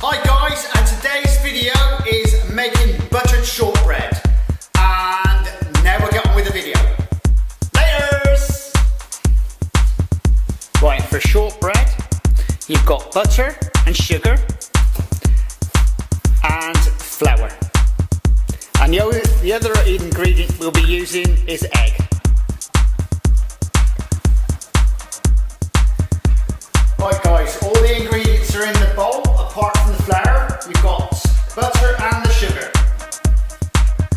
Hi guys, and today's video is making buttered shortbread. And now we'll get on with the video. Laters! Right, for shortbread, you've got butter and sugar and flour. And the other ingredient we'll be using is egg. Right guys, all the ingredients are in the bowl apart from the flour. You've got butter and the sugar.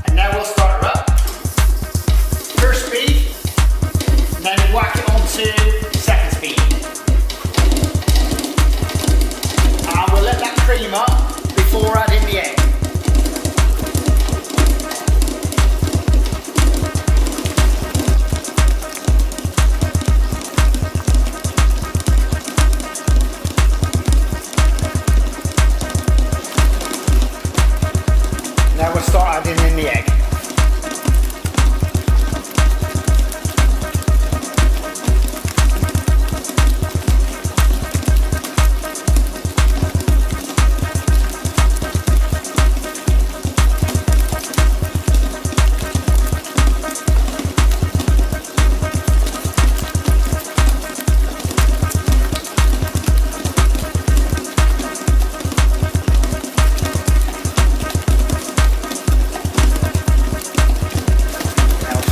And now we'll start her up. First speed, and then whack it onto second speed. And we'll let that cream up before adding the egg. Now we'll start adding in the egg.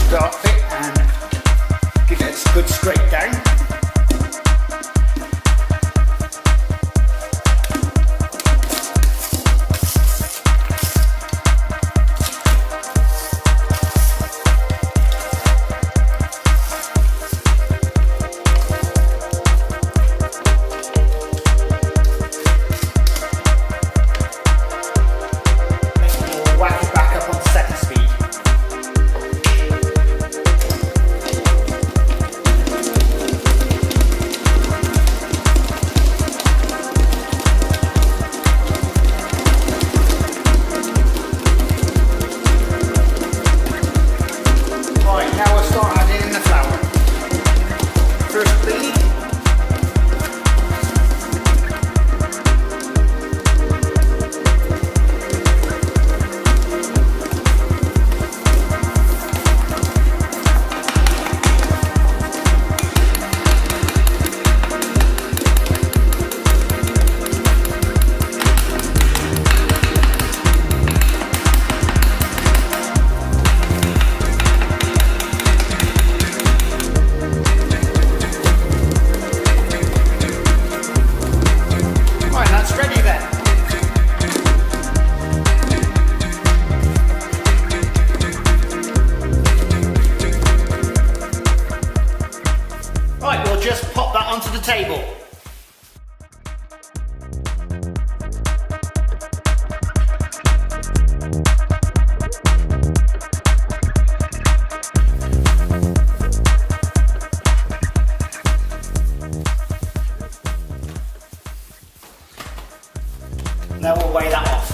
Start it and give it a good scrape down. Whack it back up on second speed. Now we'll start adding in the flour. First bead. Right, we'll just pop that onto the table. Now we'll weigh that off.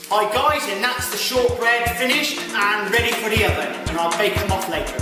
Hi guys, and that's the shortbread finished and ready for the oven, and I'll bake them off later.